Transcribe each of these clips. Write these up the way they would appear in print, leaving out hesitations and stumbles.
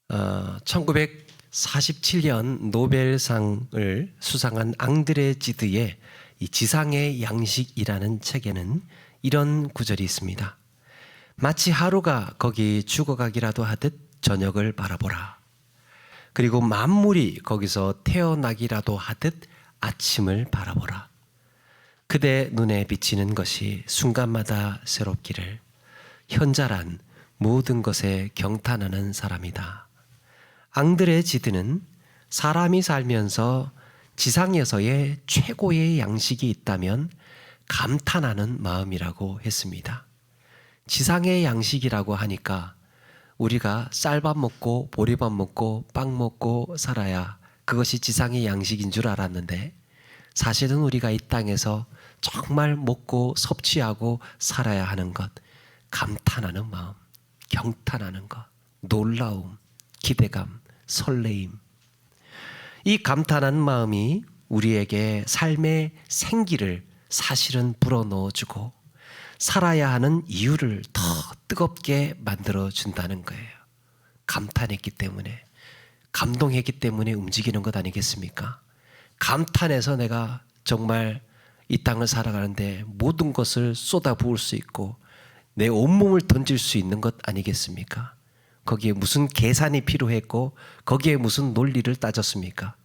1947년 노벨상을 수상한 앙드레 지드의 이 지상의 양식이라는 책에는 이런 구절이 있습니다. 마치 하루가 거기 죽어가기라도 하듯 저녁을 바라보라. 그리고 만물이 거기서 태어나기라도 하듯 아침을 바라보라. 그대 눈에 비치는 것이 순간마다 새롭기를. 현자란 모든 것에 경탄하는 사람이다. 앙드레 지드는 사람이 살면서 지상에서의 최고의 양식이 있다면 감탄하는 마음이라고 했습니다. 지상의 양식이라고 하니까 우리가 쌀밥 먹고 보리밥 먹고 빵 먹고 살아야 그것이 지상의 양식인 줄 알았는데, 사실은 우리가 이 땅에서 정말 먹고 섭취하고 살아야 하는 것, 감탄하는 마음, 경탄하는 것, 놀라움, 기대감, 설레임, 이 감탄하는 마음이 우리에게 삶의 생기를 사실은 불어넣어주고 살아야 하는 이유를 더 뜨겁게 만들어준다는 거예요. 감탄했기 때문에, 감동했기 때문에 움직이는 것 아니겠습니까? 감탄해서 내가 정말 이 땅을 살아가는데 모든 것을 쏟아부을 수 있고 내 온몸을 던질 수 있는 것 아니겠습니까? 거기에 무슨 계산이 필요했고 거기에 무슨 논리를 따졌습니까?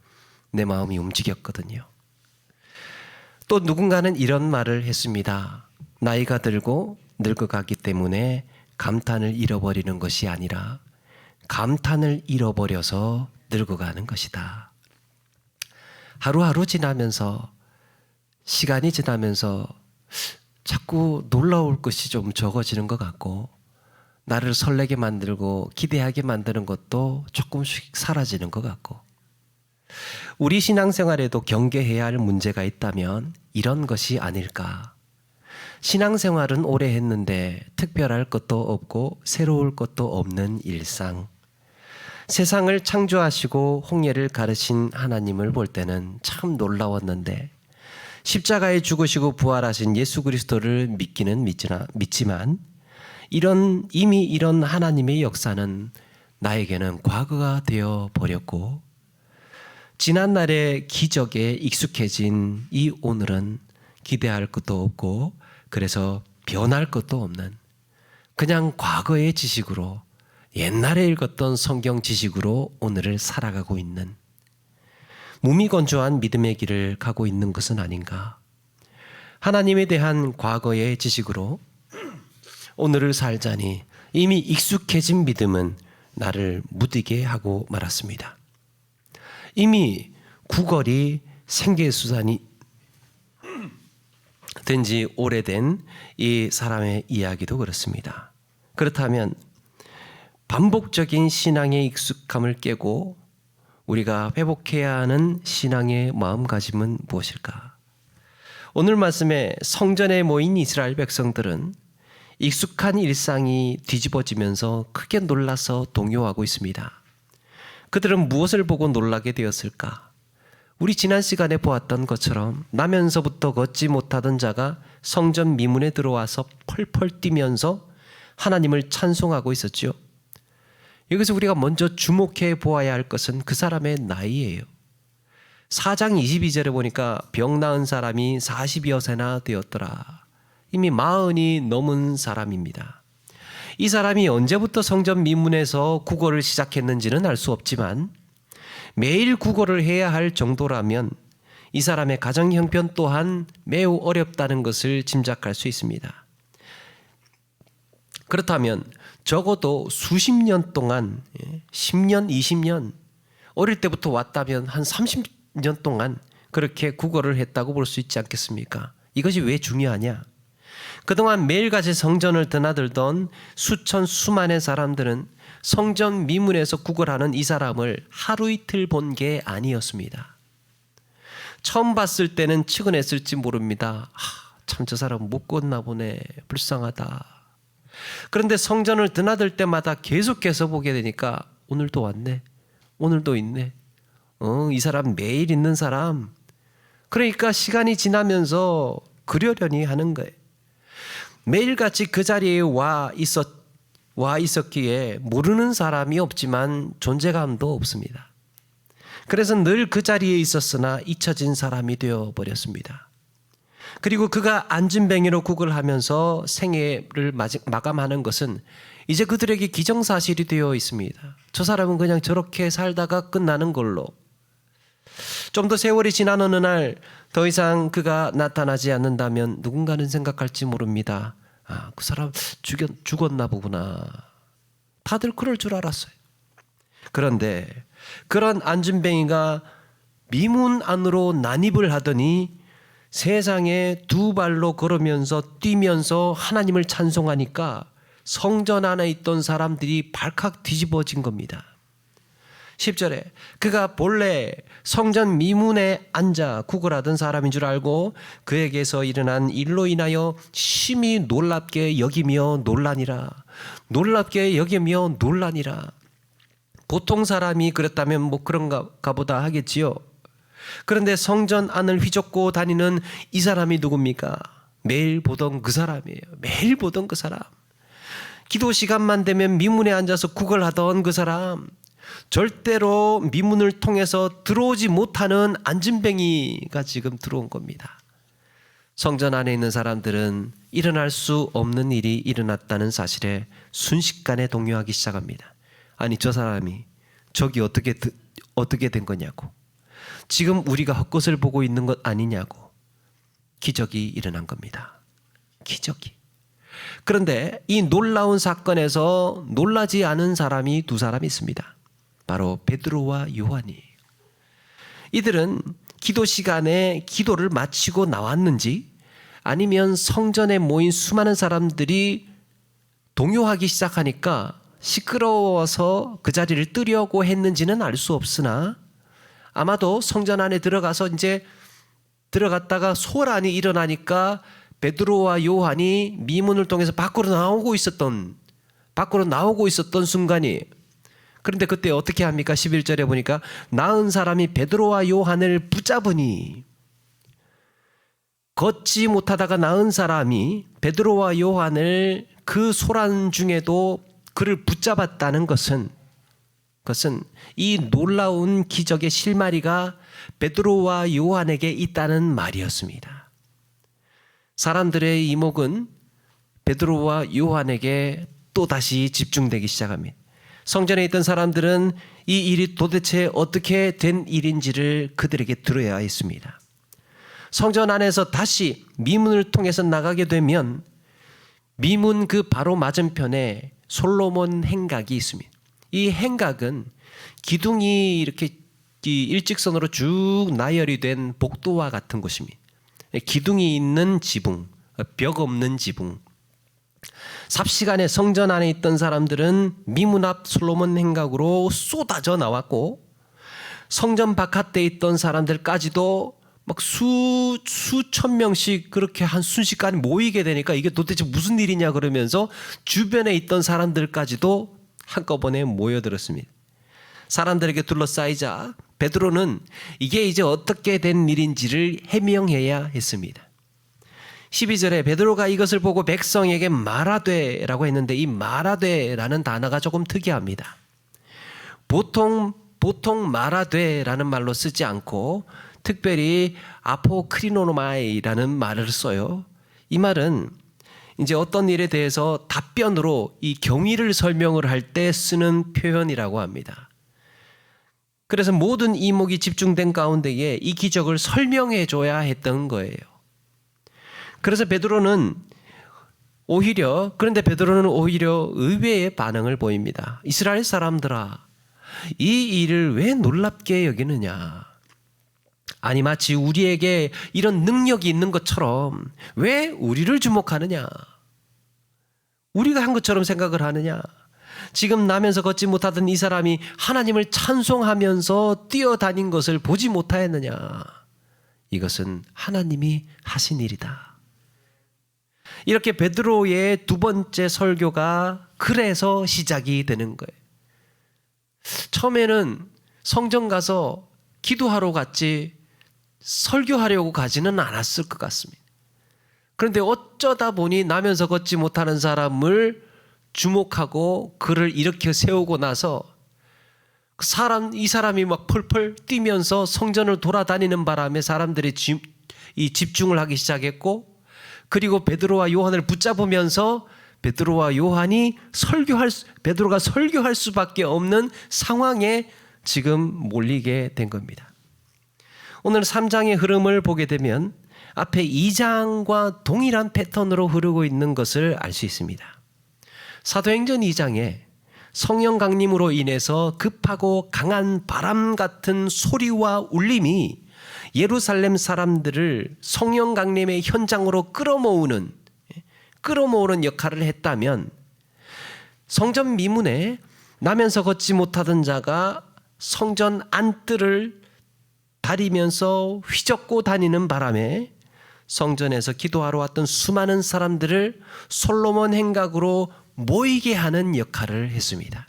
내 마음이 움직였거든요. 또 누군가는 이런 말을 했습니다. 나이가 들고 늙어가기 때문에 감탄을 잃어버리는 것이 아니라 감탄을 잃어버려서 늙어가는 것이다. 하루하루 지나면서, 시간이 지나면서 자꾸 놀라울 것이 좀 적어지는 것 같고, 나를 설레게 만들고 기대하게 만드는 것도 조금씩 사라지는 것 같고, 우리 신앙생활에도 경계해야 할 문제가 있다면 이런 것이 아닐까. 신앙생활은 오래 했는데 특별할 것도 없고 새로울 것도 없는 일상. 세상을 창조하시고 홍해를 가르신 하나님을 볼 때는 참 놀라웠는데, 십자가에 죽으시고 부활하신 예수 그리스도를 믿기는 믿지만 이미 이런 하나님의 역사는 나에게는 과거가 되어 버렸고, 지난날의 기적에 익숙해진 이 오늘은 기대할 것도 없고 그래서 변할 것도 없는 그냥 과거의 지식으로, 옛날에 읽었던 성경 지식으로 오늘을 살아가고 있는 무미건조한 믿음의 길을 가고 있는 것은 아닌가. 하나님에 대한 과거의 지식으로 오늘을 살자니 이미 익숙해진 믿음은 나를 무디게 하고 말았습니다. 이미 구걸이 생계수단이 된 지 오래된 이 사람의 이야기도 그렇습니다. 그렇다면 반복적인 신앙의 익숙함을 깨고 우리가 회복해야 하는 신앙의 마음가짐은 무엇일까? 오늘 말씀에 성전에 모인 이스라엘 백성들은 익숙한 일상이 뒤집어지면서 크게 놀라서 동요하고 있습니다. 그들은 무엇을 보고 놀라게 되었을까? 우리 지난 시간에 보았던 것처럼 나면서부터 걷지 못하던 자가 성전 미문에 들어와서 펄펄 뛰면서 하나님을 찬송하고 있었죠. 여기서 우리가 먼저 주목해 보아야 할 것은 그 사람의 나이예요. 4장 22절에 보니까 병 나은 사람이 40여 세나 되었더라. 이미 40이 넘은 사람입니다. 이 사람이 언제부터 성전 미문에서 구걸을 시작했는지는 알 수 없지만 매일 구걸을 해야 할 정도라면 이 사람의 가정 형편 또한 매우 어렵다는 것을 짐작할 수 있습니다. 그렇다면 적어도 수십 년 동안, 10년, 20년, 어릴 때부터 왔다면 한 30년 동안 그렇게 구걸을 했다고 볼 수 있지 않겠습니까? 이것이 왜 중요하냐? 그동안 매일같이 성전을 드나들던 수천 수만의 사람들은 성전 미문에서 구걸하는 이 사람을 하루 이틀 본 게 아니었습니다. 처음 봤을 때는 측은했을지 모릅니다. 참 저 사람 못 걷나 보네, 불쌍하다. 그런데 성전을 드나들 때마다 계속해서 보게 되니까 오늘도 왔네, 오늘도 있네, 이 사람 매일 있는 사람. 그러니까 시간이 지나면서 그러려니 하는 거예요. 매일같이 그 자리에 와 와 있었기에 모르는 사람이 없지만 존재감도 없습니다. 그래서 늘 그 자리에 있었으나 잊혀진 사람이 되어버렸습니다. 그리고 그가 안진뱅이로 구걸하면서 생애를 마감하는 것은 이제 그들에게 기정사실이 되어 있습니다. 저 사람은 그냥 저렇게 살다가 끝나는 걸로. 좀 더 세월이 지난 어느 날 더 이상 그가 나타나지 않는다면 누군가는 생각할지 모릅니다. 아, 그 사람 죽었나 보구나. 다들 그럴 줄 알았어요. 그런데 그런 안진뱅이가 미문 안으로 난입을 하더니 세상에 두 발로 걸으면서 뛰면서 하나님을 찬송하니까 성전 안에 있던 사람들이 발칵 뒤집어진 겁니다. 10절에 그가 본래 성전 미문에 앉아 구걸하던 사람인 줄 알고 그에게서 일어난 일로 인하여 심히 놀랍게 여기며 놀라니라. 놀랍게 여기며 놀라니라. 보통 사람이 그랬다면 뭐 그런가 보다 하겠지요. 그런데 성전 안을 휘젓고 다니는 이 사람이 누굽니까? 매일 보던 그 사람이에요. 매일 보던 그 사람. 기도 시간만 되면 미문에 앉아서 구걸하던 그 사람. 절대로 미문을 통해서 들어오지 못하는 안진뱅이가 지금 들어온 겁니다. 성전 안에 있는 사람들은 일어날 수 없는 일이 일어났다는 사실에 순식간에 동요하기 시작합니다. 아니 저 사람이 저기 어떻게 된 거냐고. 지금 우리가 헛것을 보고 있는 것 아니냐고. 기적이 일어난 겁니다. 기적이. 그런데 이 놀라운 사건에서 놀라지 않은 사람이 두 사람이 있습니다. 바로 베드로와 요한이에요. 이들은 기도 시간에 기도를 마치고 나왔는지 아니면 성전에 모인 수많은 사람들이 동요하기 시작하니까 시끄러워서 그 자리를 뜨려고 했는지는 알 수 없으나 아마도 성전 안에 들어가서 이제 들어갔다가 소란이 일어나니까 베드로와 요한이 미문을 통해서 밖으로 나오고 있었던 순간이. 그런데 그때 어떻게 합니까? 11절에 보니까 나은 사람이 베드로와 요한을 붙잡으니, 걷지 못하다가 나은 사람이 베드로와 요한을 그 소란 중에도 그를 붙잡았다는 것은 이 놀라운 기적의 실마리가 베드로와 요한에게 있다는 말이었습니다. 사람들의 이목은 베드로와 요한에게 또다시 집중되기 시작합니다. 성전에 있던 사람들은 이 일이 도대체 어떻게 된 일인지를 그들에게 들어야 했습니다. 성전 안에서 다시 미문을 통해서 나가게 되면 미문 그 바로 맞은편에 솔로몬 행각이 있습니다. 이 행각은 기둥이 이렇게 일직선으로 쭉 나열이 된 복도와 같은 곳입니다. 기둥이 있는 지붕, 벽 없는 지붕. 삽시간에 성전 안에 있던 사람들은 미문 앞 솔로몬 행각으로 쏟아져 나왔고, 성전 바깥에 있던 사람들까지도 막 수천 명씩 그렇게 한 순식간에 모이게 되니까 이게 도대체 무슨 일이냐 그러면서 주변에 있던 사람들까지도 한꺼번에 모여들었습니다. 사람들에게 둘러싸이자 베드로는 이게 이제 어떻게 된 일인지를 해명해야 했습니다. 12절에 베드로가 이것을 보고 백성에게 말하되라고 했는데, 이 말하되라는 단어가 조금 특이합니다. 보통 말하되라는 말로 쓰지 않고 특별히 아포크리노마이라는 말을 써요. 이 말은 이제 어떤 일에 대해서 답변으로 이 경위를 설명을 할 때 쓰는 표현이라고 합니다. 그래서 모든 이목이 집중된 가운데에 이 기적을 설명해 줘야 했던 거예요. 그래서 베드로는 오히려 의외의 반응을 보입니다. 이스라엘 사람들아, 이 일을 왜 놀랍게 여기느냐? 아니 마치 우리에게 이런 능력이 있는 것처럼 왜 우리를 주목하느냐? 우리가 한 것처럼 생각을 하느냐? 지금 나면서 걷지 못하던 이 사람이 하나님을 찬송하면서 뛰어다닌 것을 보지 못하였느냐? 이것은 하나님이 하신 일이다. 이렇게 베드로의 두 번째 설교가 그래서 시작이 되는 거예요. 처음에는 성전 가서 기도하러 갔지 설교하려고 가지는 않았을 것 같습니다. 그런데 어쩌다 보니 나면서 걷지 못하는 사람을 주목하고 그를 일으켜 세우고 나서 이 사람이 막 펄펄 뛰면서 성전을 돌아다니는 바람에 사람들이 집중을 하기 시작했고, 그리고 베드로와 요한을 붙잡으면서 베드로가 설교할 수밖에 없는 상황에 지금 몰리게 된 겁니다. 오늘 3장의 흐름을 보게 되면 앞에 2장과 동일한 패턴으로 흐르고 있는 것을 알 수 있습니다. 사도행전 2장에 성령 강림으로 인해서 급하고 강한 바람 같은 소리와 울림이 예루살렘 사람들을 성령 강림의 현장으로 끌어모으는 역할을 했다면, 성전 미문에 나면서 걷지 못하던 자가 성전 안뜰을 다리면서 휘젓고 다니는 바람에 성전에서 기도하러 왔던 수많은 사람들을 솔로몬 행각으로 모이게 하는 역할을 했습니다.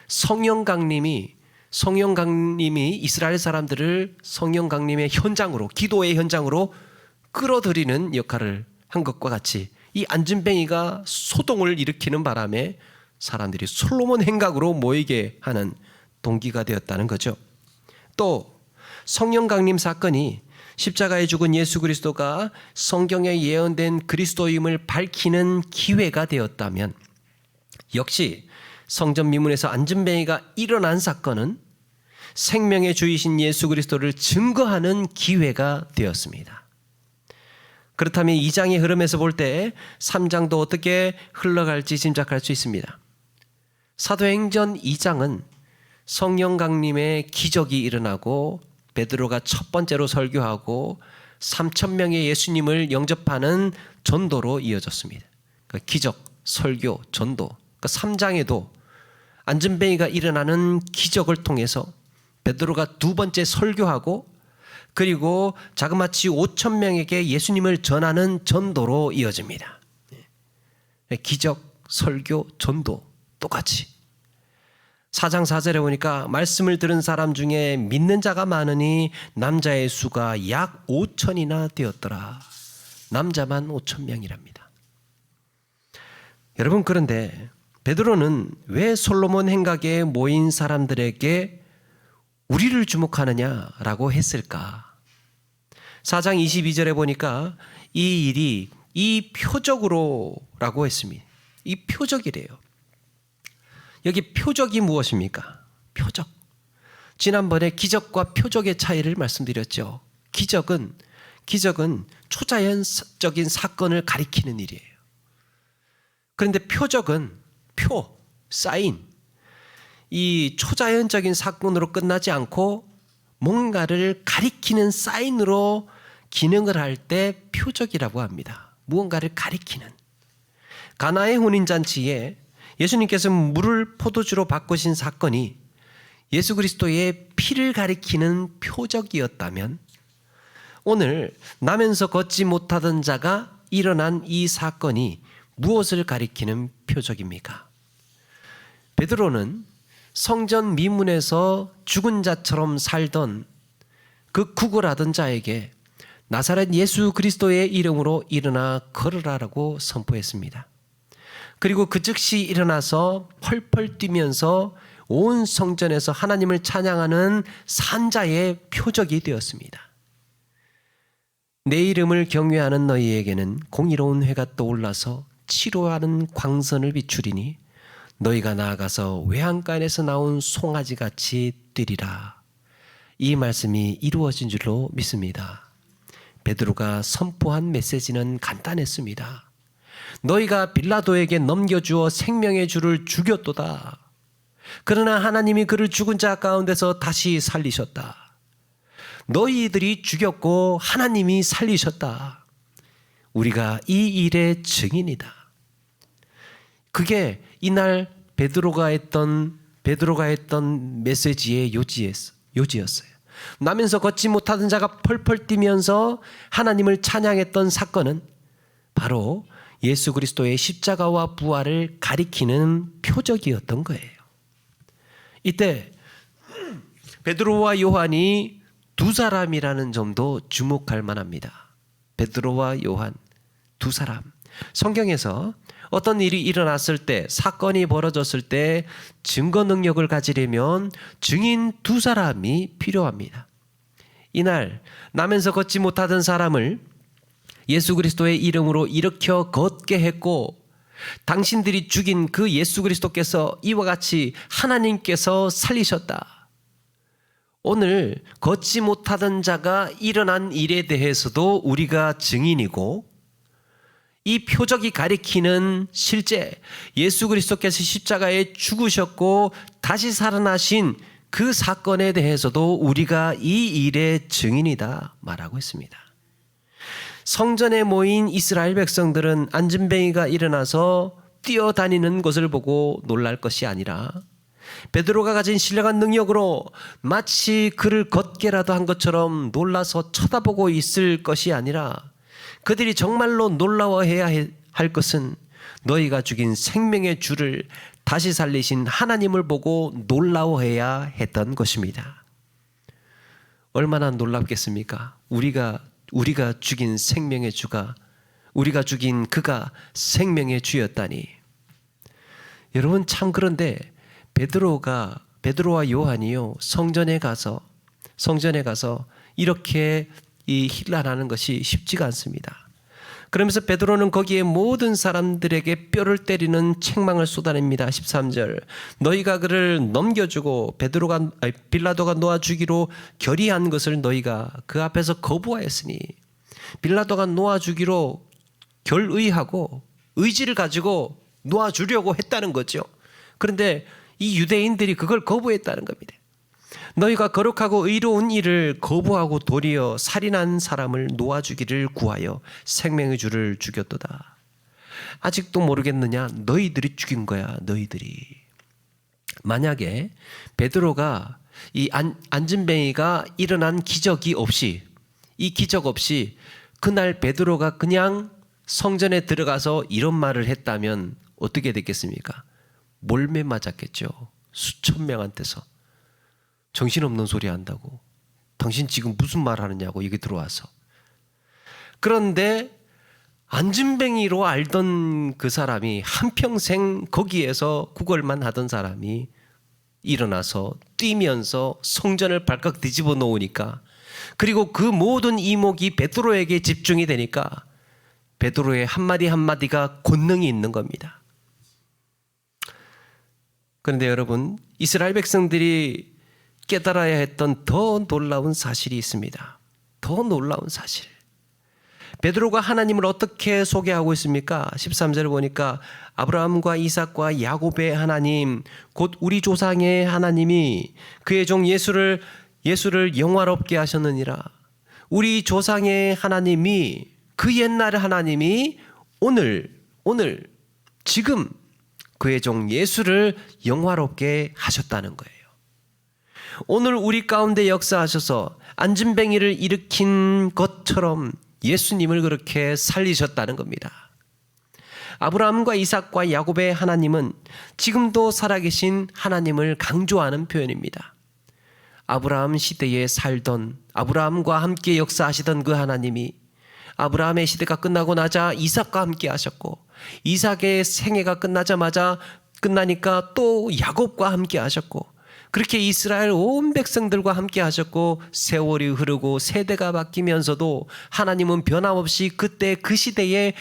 성령 강림이 이스라엘 사람들을 성령 강림의 현장으로, 기도의 현장으로 끌어들이는 역할을 한 것과 같이 이 안진뱅이가 소동을 일으키는 바람에 사람들이 솔로몬 행각으로 모이게 하는 동기가 되었다는 거죠. 또 성령 강림 사건이 십자가에 죽은 예수 그리스도가 성경에 예언된 그리스도임을 밝히는 기회가 되었다면, 역시 성전 미문에서 안진뱅이가 일어난 사건은 생명의 주이신 예수 그리스도를 증거하는 기회가 되었습니다. 그렇다면 2장의 흐름에서 볼 때 3장도 어떻게 흘러갈지 짐작할 수 있습니다. 사도행전 2장은 성령 강림의 기적이 일어나고 베드로가 첫 번째로 설교하고 3,000명의 예수님을 영접하는 전도로 이어졌습니다. 그러니까 기적, 설교, 전도. 그러니까 3장에도 안진뱅이가 일어나는 기적을 통해서 베드로가 두 번째 설교하고, 그리고 자그마치 5,000명에게 예수님을 전하는 전도로 이어집니다. 기적, 설교, 전도 똑같이. 4장 4절에 보니까 말씀을 들은 사람 중에 믿는 자가 많으니 남자의 수가 약 5,000이나 되었더라. 남자만 5,000명이랍니다. 여러분, 그런데 베드로는 왜 솔로몬 행각에 모인 사람들에게 우리를 주목하느냐라고 했을까? 4장 22절에 보니까 이 일이 이 표적으로라고 했습니다. 이 표적이래요. 여기 표적이 무엇입니까? 표적. 지난번에 기적과 표적의 차이를 말씀드렸죠. 기적은 초자연적인 사건을 가리키는 일이에요. 그런데 표적은 사인. 이 초자연적인 사건으로 끝나지 않고 뭔가를 가리키는 사인으로 기능을 할 때 표적이라고 합니다. 무언가를 가리키는. 가나의 혼인잔치에 예수님께서 물을 포도주로 바꾸신 사건이 예수 그리스도의 피를 가리키는 표적이었다면, 오늘 나면서 걷지 못하던 자가 일어난 이 사건이 무엇을 가리키는 표적입니까? 베드로는 성전 미문에서 죽은 자처럼 살던 그 구걸하던 자에게 나사렛 예수 그리스도의 이름으로 일어나 걸으라라고 선포했습니다. 그리고 그 즉시 일어나서 펄펄 뛰면서 온 성전에서 하나님을 찬양하는 산자의 표적이 되었습니다. 내 이름을 경외하는 너희에게는 공의로운 해가 떠올라서 치료하는 광선을 비추리니 너희가 나아가서 외양간에서 나온 송아지같이 뛰리라. 이 말씀이 이루어진 줄로 믿습니다. 베드로가 선포한 메시지는 간단했습니다. 너희가 빌라도에게 넘겨주어 생명의 주를 죽였도다. 그러나 하나님이 그를 죽은 자 가운데서 다시 살리셨다. 너희들이 죽였고 하나님이 살리셨다. 우리가 이 일의 증인이다. 그게 이날 베드로가 했던 메시지의 요지였어요. 나면서 걷지 못하던 자가 펄펄 뛰면서 하나님을 찬양했던 사건은 바로 예수 그리스도의 십자가와 부활을 가리키는 표적이었던 거예요. 이때 베드로와 요한이 두 사람이라는 점도 주목할 만합니다. 베드로와 요한 두 사람. 성경에서 어떤 일이 일어났을 때, 사건이 벌어졌을 때 증거 능력을 가지려면 증인 두 사람이 필요합니다. 이날 나면서 걷지 못하던 사람을 예수 그리스도의 이름으로 일으켜 걷게 했고, 당신들이 죽인 그 예수 그리스도께서 이와 같이 하나님께서 살리셨다. 오늘 걷지 못하던 자가 일어난 일에 대해서도 우리가 증인이고, 이 표적이 가리키는 실제 예수 그리스도께서 십자가에 죽으셨고 다시 살아나신 그 사건에 대해서도 우리가 이 일의 증인이다 말하고 있습니다. 성전에 모인 이스라엘 백성들은 안진뱅이가 일어나서 뛰어다니는 것을 보고 놀랄 것이 아니라, 베드로가 가진 신령한 능력으로 마치 그를 걷게라도 한 것처럼 놀라서 쳐다보고 있을 것이 아니라, 그들이 정말로 놀라워해야 할 것은 너희가 죽인 생명의 주를 다시 살리신 하나님을 보고 놀라워해야 했던 것입니다. 얼마나 놀랍겠습니까? 우리가 죽인 생명의 주가, 우리가 죽인 그가 생명의 주였다니. 여러분, 참 그런데 베드로와 요한이요, 성전에 가서 이렇게 이 힐난하는 것이 쉽지가 않습니다. 그러면서 베드로는 거기에 모든 사람들에게 뼈를 때리는 책망을 쏟아냅니다. 13절, 너희가 그를 넘겨주고 빌라도가 놓아주기로 결의한 것을 너희가 그 앞에서 거부하였으니, 빌라도가 놓아주기로 결의하고 의지를 가지고 놓아주려고 했다는 거죠. 그런데 이 유대인들이 그걸 거부했다는 겁니다. 너희가 거룩하고 의로운 일을 거부하고 도리어 살인한 사람을 놓아주기를 구하여 생명의 주를 죽였도다. 아직도 모르겠느냐? 너희들이 죽인 거야, 너희들이. 만약에 베드로가 이 안진뱅이가 일어난 기적이 없이, 이 기적 없이 그날 베드로가 그냥 성전에 들어가서 이런 말을 했다면 어떻게 됐겠습니까? 몰매 맞았겠죠. 수천 명한테서. 정신없는 소리 한다고, 당신 지금 무슨 말 하느냐고 여기 들어와서. 그런데 안진뱅이로 알던 그 사람이, 한평생 거기에서 구걸만 하던 사람이 일어나서 뛰면서 성전을 발칵 뒤집어 놓으니까, 그리고 그 모든 이목이 베드로에게 집중이 되니까 베드로의 한마디 한마디가 권능이 있는 겁니다. 그런데 여러분, 이스라엘 백성들이 깨달아야 했던 더 놀라운 사실이 있습니다. 더 놀라운 사실. 베드로가 하나님을 어떻게 소개하고 있습니까? 13절을 보니까 아브라함과 이삭과 야곱의 하나님, 곧 우리 조상의 하나님이 그의 종 예수를 영화롭게 하셨느니라. 우리 조상의 하나님이, 그 옛날의 하나님이 오늘 지금 그의 종 예수를 영화롭게 하셨다는 거예요. 오늘 우리 가운데 역사하셔서 안진뱅이를 일으킨 것처럼 예수님을 그렇게 살리셨다는 겁니다. 아브라함과 이삭과 야곱의 하나님은 지금도 살아계신 하나님을 강조하는 표현입니다. 아브라함 시대에 살던, 아브라함과 함께 역사하시던 그 하나님이 아브라함의 시대가 끝나고 나자 이삭과 함께 하셨고, 이삭의 생애가 끝나니까 또 야곱과 함께 하셨고, 그렇게 이스라엘 온 백성들과 함께 하셨고, 세월이 흐르고 세대가 바뀌면서도 하나님은 변함없이 그때 그 시대에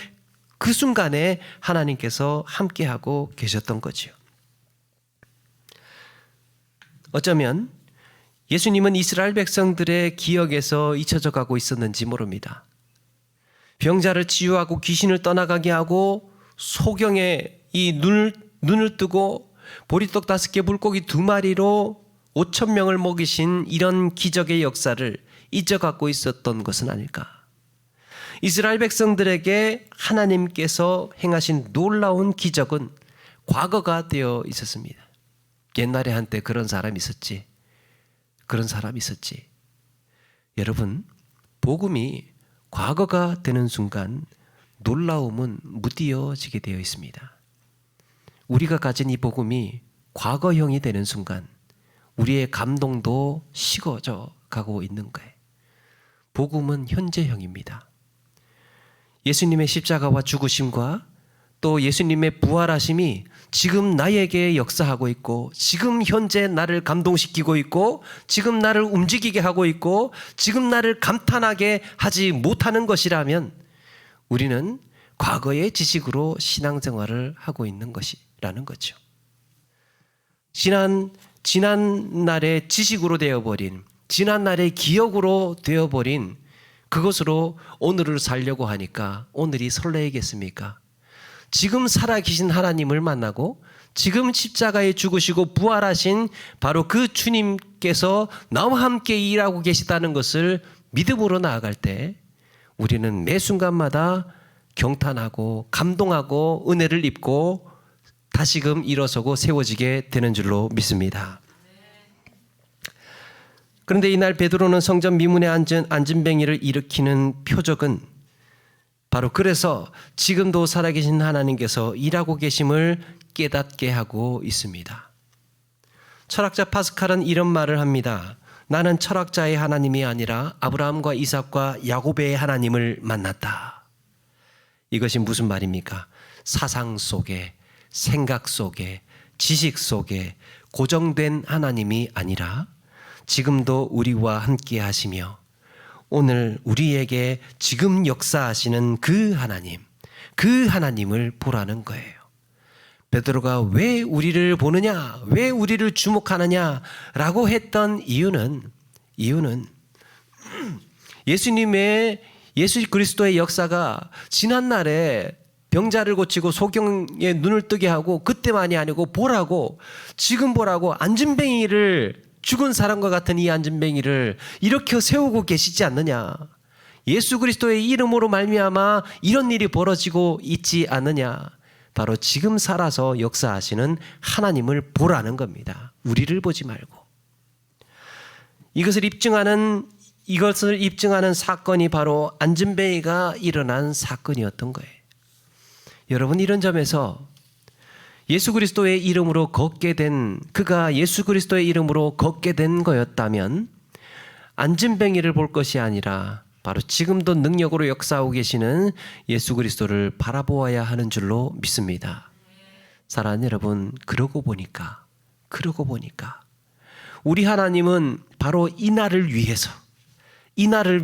그 순간에 하나님께서 함께하고 계셨던 거죠. 어쩌면 예수님은 이스라엘 백성들의 기억에서 잊혀져 가고 있었는지 모릅니다. 병자를 치유하고 귀신을 떠나가게 하고 소경에 이 눈을 뜨고 보리떡 5개 물고기 2마리로 5,000명을 먹이신 이런 기적의 역사를 잊어갖고 있었던 것은 아닐까. 이스라엘 백성들에게 하나님께서 행하신 놀라운 기적은 과거가 되어 있었습니다. 옛날에 한때 그런 사람이 있었지. 여러분, 복음이 과거가 되는 순간 놀라움은 무디어지게 되어 있습니다. 우리가 가진 이 복음이 과거형이 되는 순간 우리의 감동도 식어져 가고 있는 거예요. 복음은 현재형입니다. 예수님의 십자가와 죽으심과 또 예수님의 부활하심이 지금 나에게 역사하고 있고, 지금 현재 나를 감동시키고 있고, 지금 나를 움직이게 하고 있고, 지금 나를 감탄하게 하지 못하는 것이라면 우리는 과거의 지식으로 신앙생활을 하고 있는 것이라는 거죠. 지난 날의 지식으로 되어버린, 지난 날의 기억으로 되어버린 그것으로 오늘을 살려고 하니까 오늘이 설레겠습니까? 지금 살아계신 하나님을 만나고 지금 십자가에 죽으시고 부활하신 바로 그 주님께서 나와 함께 일하고 계시다는 것을 믿음으로 나아갈 때 우리는 매 순간마다 경탄하고 감동하고 은혜를 입고 다시금 일어서고 세워지게 되는 줄로 믿습니다. 그런데 이날 베드로는 성전 미문에 앉은 안진뱅이를 일으키는 표적은 바로 그래서 지금도 살아계신 하나님께서 일하고 계심을 깨닫게 하고 있습니다. 철학자 파스칼은 이런 말을 합니다. 나는 철학자의 하나님이 아니라 아브라함과 이삭과 야곱의 하나님을 만났다. 이것이 무슨 말입니까? 사상 속에, 생각 속에, 지식 속에 고정된 하나님이 아니라 지금도 우리와 함께 하시며 오늘 우리에게 지금 역사하시는 그 하나님을 보라는 거예요. 베드로가 왜 우리를 보느냐, 왜 우리를 주목하느냐라고 했던 이유는 예수 그리스도의 역사가 지난날에 병자를 고치고 소경의 눈을 뜨게 하고 그때만이 아니고 지금 보라고 안진뱅이를, 죽은 사람과 같은 이 안진뱅이를 일으켜 세우고 계시지 않느냐. 예수 그리스도의 이름으로 말미암아 이런 일이 벌어지고 있지 않느냐. 바로 지금 살아서 역사하시는 하나님을 보라는 겁니다. 우리를 보지 말고. 이것을 입증하는 사건이 바로 안진뱅이가 일어난 사건이었던 거예요. 여러분, 이런 점에서 예수 그리스도의 이름으로 그가 예수 그리스도의 이름으로 걷게 된 거였다면 안진뱅이를 볼 것이 아니라 바로 지금도 능력으로 역사하고 계시는 예수 그리스도를 바라보아야 하는 줄로 믿습니다. 사랑하는 여러분, 그러고 보니까 우리 하나님은 바로 이 날을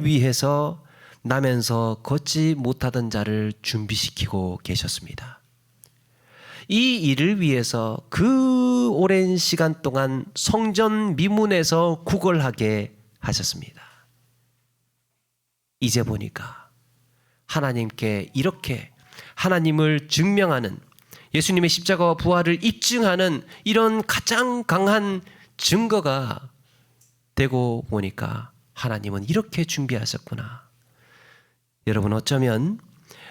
위해서 나면서 걷지 못하던 자를 준비시키고 계셨습니다. 이 일을 위해서 그 오랜 시간 동안 성전 미문에서 구걸하게 하셨습니다. 이제 보니까 하나님께 이렇게 하나님을 증명하는, 예수님의 십자가와 부활을 입증하는 이런 가장 강한 증거가 되고 보니까 하나님은 이렇게 준비하셨구나. 여러분, 어쩌면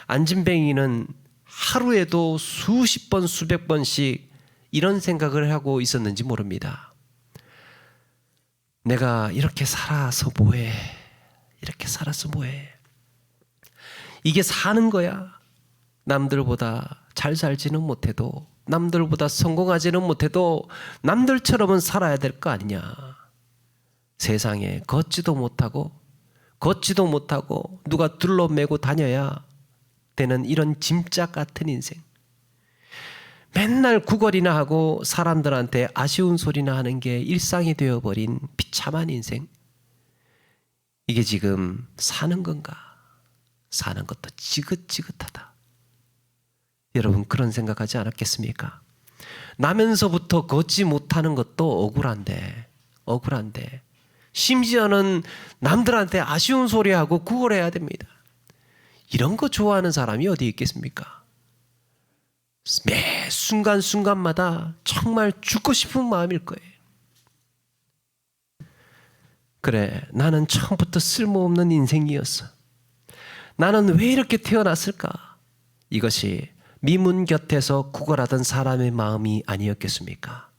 안진뱅이는 하루에도 수십 번, 수백 번씩 이런 생각을 하고 있었는지 모릅니다. 내가 이렇게 살아서 뭐해? 이게 사는 거야. 남들보다 잘 살지는 못해도, 남들보다 성공하지는 못해도 남들처럼은 살아야 될 거 아니냐. 세상에 걷지도 못하고 누가 둘러매고 다녀야 되는 이런 짐짝 같은 인생. 맨날 구걸이나 하고 사람들한테 아쉬운 소리나 하는 게 일상이 되어버린 비참한 인생. 이게 지금 사는 건가? 사는 것도 지긋지긋하다. 여러분, 그런 생각하지 않았겠습니까? 나면서부터 걷지 못하는 것도 억울한데 심지어는 남들한테 아쉬운 소리하고 구걸해야 됩니다. 이런 거 좋아하는 사람이 어디 있겠습니까? 매 순간순간마다 정말 죽고 싶은 마음일 거예요. 그래, 나는 처음부터 쓸모없는 인생이었어. 나는 왜 이렇게 태어났을까? 이것이 미문 곁에서 구걸하던 사람의 마음이 아니었겠습니까?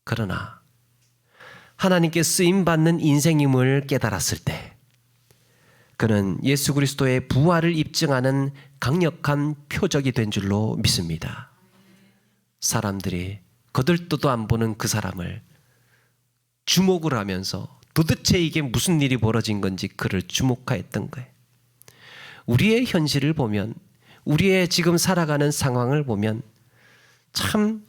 그러나 하나님께 쓰임받는 인생임을 깨달았을 때 그는 예수 그리스도의 부활을 입증하는 강력한 표적이 된 줄로 믿습니다. 사람들이 거들떠도 안 보는 그 사람을 주목을 하면서 도대체 이게 무슨 일이 벌어진 건지 그를 주목하였던 거예요. 우리의 현실을 보면 우리의 지금 살아가는 상황을 보면 참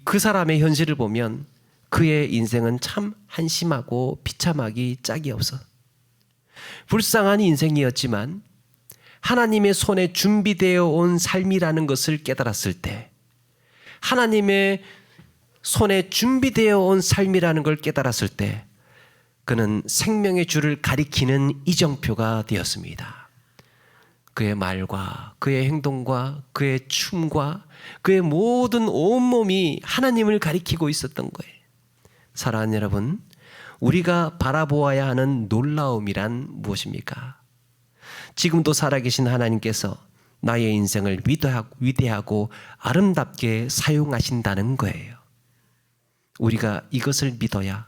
그 사람의 현실을 보면 그의 인생은 참 한심하고 비참하기 짝이 없어. 불쌍한 인생이었지만 하나님의 손에 준비되어 온 삶이라는 것을 깨달았을 때, 하나님의 손에 준비되어 온 삶이라는 걸 깨달았을 때 그는 생명의 주를 가리키는 이정표가 되었습니다. 그의 말과 그의 행동과 그의 춤과 그의 모든 온몸이 하나님을 가리키고 있었던 거예요. 사랑하는 여러분, 우리가 바라보아야 하는 놀라움이란 무엇입니까? 지금도 살아계신 하나님께서 나의 인생을 위대하고 아름답게 사용하신다는 거예요. 우리가 이것을 믿어야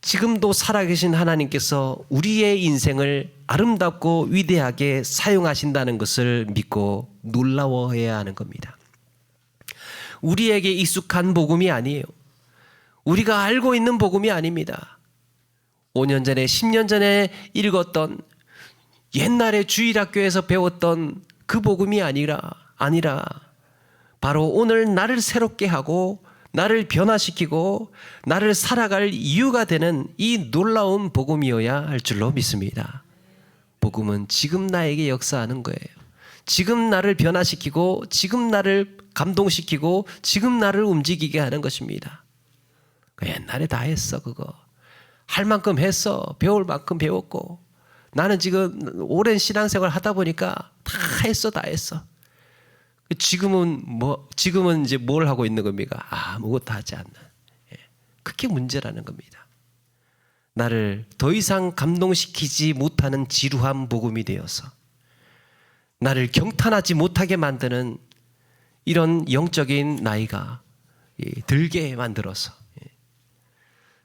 지금도 살아계신 하나님께서 우리의 인생을 아름답고 위대하게 사용하신다는 것을 믿고 놀라워해야 하는 겁니다. 우리에게 익숙한 복음이 아니에요. 우리가 알고 있는 복음이 아닙니다. 5년 전에 10년 전에 읽었던 옛날에 주일학교에서 배웠던 그 복음이 아니라 바로 오늘 나를 새롭게 하고 나를 변화시키고 나를 살아갈 이유가 되는 이 놀라운 복음이어야 할 줄로 믿습니다. 복음은 지금 나에게 역사하는 거예요. 지금 나를 변화시키고 지금 나를 감동시키고 지금 나를 움직이게 하는 것입니다. 옛날에 다 했어. 그거 할 만큼 했어. 배울 만큼 배웠고, 나는 지금 오랜 신앙생활 하다 보니까 다 했어. 지금은 이제 뭘 하고 있는 겁니까? 아무것도 하지 않는. 그게 문제라는 겁니다. 나를 더 이상 감동시키지 못하는 지루한 복음이 되어서 나를 경탄하지 못하게 만드는 이런 영적인 나이가 들게 만들어서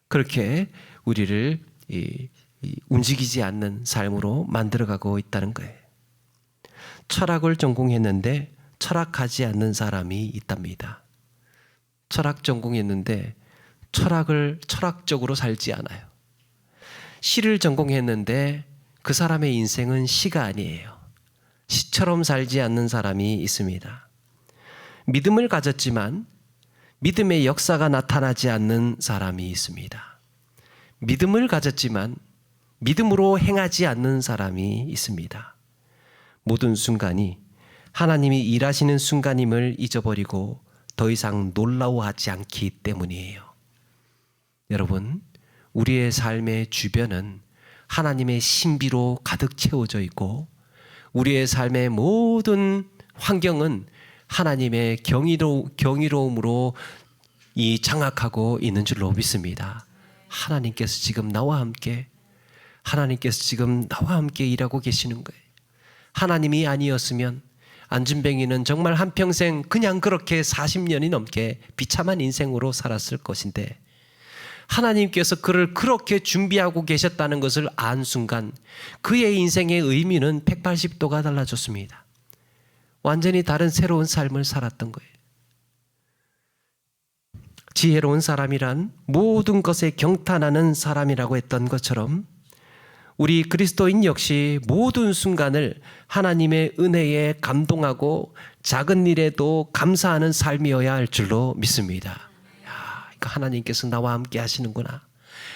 그렇게 우리를 움직이지 않는 삶으로 만들어가고 있다는 거예요. 철학을 전공했는데 철학하지 않는 사람이 있답니다. 철학 전공했는데 철학을 철학적으로 살지 않아요. 시를 전공했는데 그 사람의 인생은 시가 아니에요. 시처럼 살지 않는 사람이 있습니다. 믿음을 가졌지만 믿음의 역사가 나타나지 않는 사람이 있습니다. 믿음을 가졌지만 믿음으로 행하지 않는 사람이 있습니다. 모든 순간이 하나님이 일하시는 순간임을 잊어버리고 더 이상 놀라워하지 않기 때문이에요. 여러분, 우리의 삶의 주변은 하나님의 신비로 가득 채워져 있고 우리의 삶의 모든 환경은 하나님의 경이로움으로 장악하고 있는 줄로 믿습니다. 하나님께서 지금 나와 함께 일하고 계시는 거예요. 하나님이 아니었으면 안준뱅이는 정말 한평생 그냥 그렇게 40년이 넘게 비참한 인생으로 살았을 것인데, 하나님께서 그를 그렇게 준비하고 계셨다는 것을 안 순간 그의 인생의 의미는 180도가 달라졌습니다. 완전히 다른 새로운 삶을 살았던 거예요. 지혜로운 사람이란 모든 것에 경탄하는 사람이라고 했던 것처럼 우리 그리스도인 역시 모든 순간을 하나님의 은혜에 감동하고 작은 일에도 감사하는 삶이어야 할 줄로 믿습니다. 하나님께서 나와 함께 하시는구나.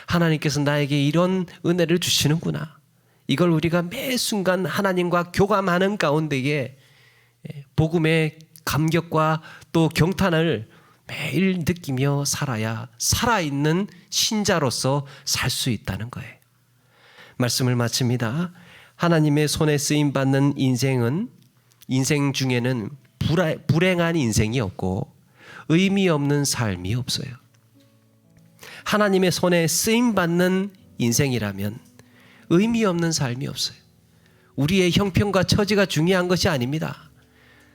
하나님께서 나에게 이런 은혜를 주시는구나. 이걸 우리가 매 순간 하나님과 교감하는 가운데에 복음의 감격과 또 경탄을 매일 느끼며 살아야 살아있는 신자로서 살 수 있다는 거예요. 말씀을 마칩니다. 하나님의 손에 쓰임받는 인생 중에는 불행한 인생이 없고 의미 없는 삶이 없어요. 하나님의 손에 쓰임받는 인생이라면 의미 없는 삶이 없어요. 우리의 형편과 처지가 중요한 것이 아닙니다.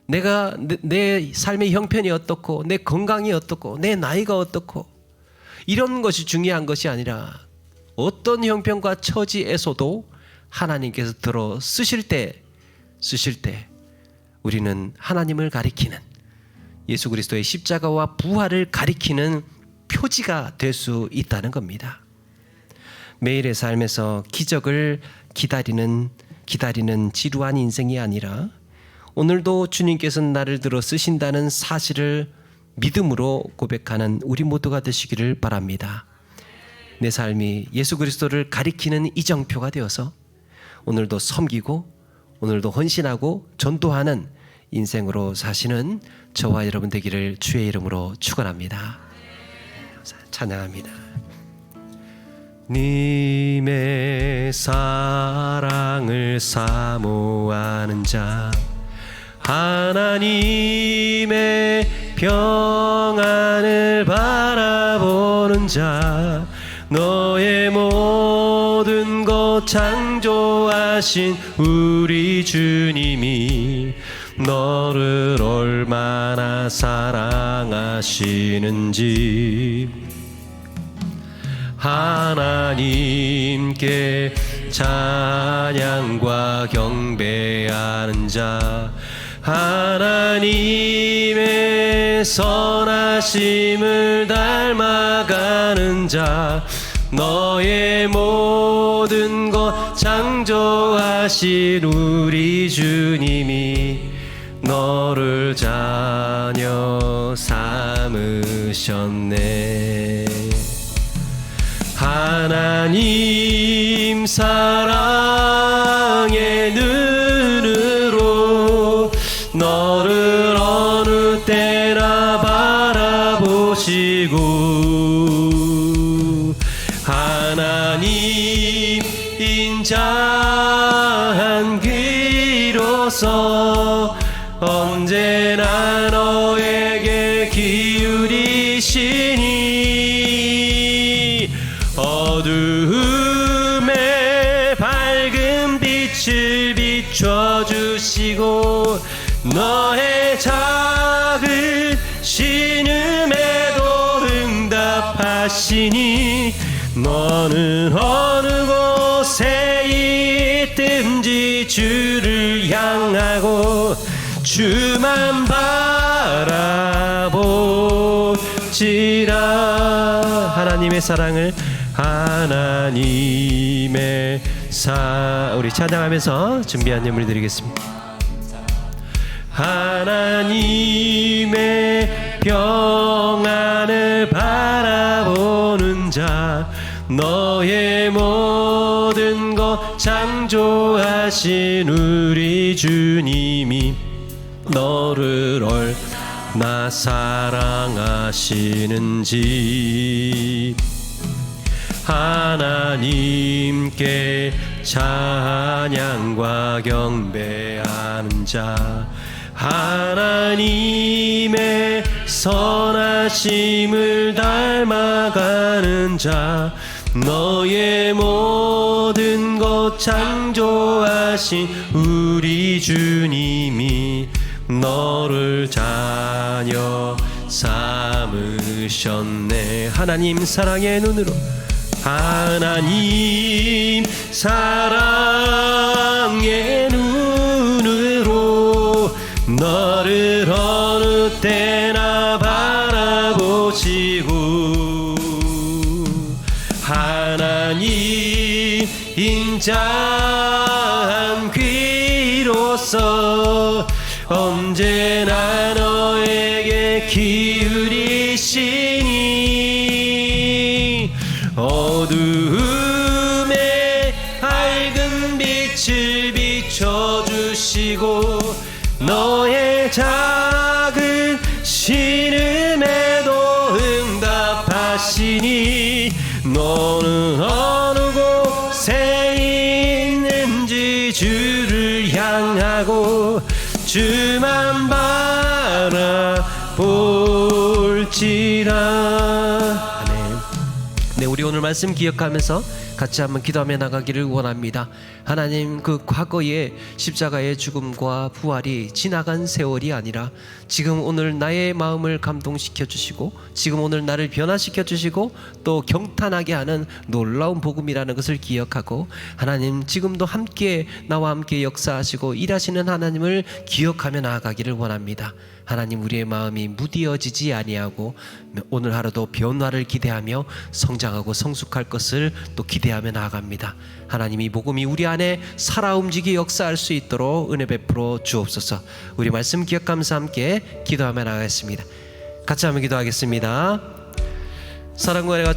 내가 내 삶의 형편이 어떻고 내 건강이 어떻고 내 나이가 어떻고 이런 것이 중요한 것이 아니라 어떤 형편과 처지에서도 하나님께서 들어 쓰실 때 우리는 하나님을 가리키는 예수 그리스도의 십자가와 부활을 가리키는 표지가 될 수 있다는 겁니다. 매일의 삶에서 기적을 기다리는 지루한 인생이 아니라 오늘도 주님께서 나를 들어 쓰신다는 사실을 믿음으로 고백하는 우리 모두가 되시기를 바랍니다. 내 삶이 예수 그리스도를 가리키는 이정표가 되어서 오늘도 섬기고 오늘도 헌신하고 전도하는 인생으로 사시는 저와 여러분 되기를 주의 이름으로 축원합니다. 찬양합니다. 님의 사랑을 사모하는 자, 하나님의 평안을 바라보는 자, 너의 모든 것 창조하신 우리 주님이 너를 얼마나 사랑하시는지 하나님께 찬양과 경배하는 자, 하나님의 선하심을 닮아가는 자, 너의 모든 것 창조하신 우리 주님이 너를 자녀 삼으셨네. 하나님 사랑의 눈으로 너를 어느 때나 바라보시고 하나님 인자한 귀로서 언제나 너에게 기울이시니 어두움에 밝은 빛을 비춰주시고 너의 작은 신음에도 응답하시니 너는 어느 곳에 있든지 주를 향하고 주만 바라보지라. 하나님의 사랑을 하나님의 우리 찬양하면서 준비한 예물 드리겠습니다. 하나님의 평안을 바라보는 자, 너의 모든 것 창조하신 우리 주님이 너를 얼마나 사랑하시는지 하나님께 찬양과 경배하는 자, 하나님의 선하심을 닮아가는 자, 너의 모든 것 창조하신 우리 주님이 너를 자녀 삼으셨네. 하나님 사랑의 눈으로, 하나님 사랑의 눈으로 너를 어느 때나 바라보시고 하나님 인자한 귀로서 언제나 너에게 기울이시니 어두움에 밝은 빛을 비춰주시고 너의 작은 신음에도 응답하시니 너는 어느 곳에 있는지 주를 향하고 주만 바라볼지라. 아멘. 네, 우리 오늘 말씀 기억하면서 같이 한번 기도하며 나가기를 원합니다. 하나님, 그 과거의 십자가의 죽음과 부활이 지나간 세월이 아니라 지금 오늘 나의 마음을 감동시켜 주시고 지금 오늘 나를 변화시켜 주시고 또 경탄하게 하는 놀라운 복음이라는 것을 기억하고 하나님 지금도 함께 나와 함께 역사하시고 일하시는 하나님을 기억하며 나아가기를 원합니다. 하나님, 우리의 마음이 무디어지지 아니하고 오늘 하루도 변화를 기대하며 성장하고 성숙할 것을 또 기대합니다. 기대하며 나아갑니다. 하나님이 복음이 우리 안에 살아 움직이 역사할 수 있도록 은혜 베풀어 주옵소서. 우리 말씀 기억하면서 함께 기도하며 나가겠습니다. 같이 한번 기도하겠습니다. 사랑과 은혜가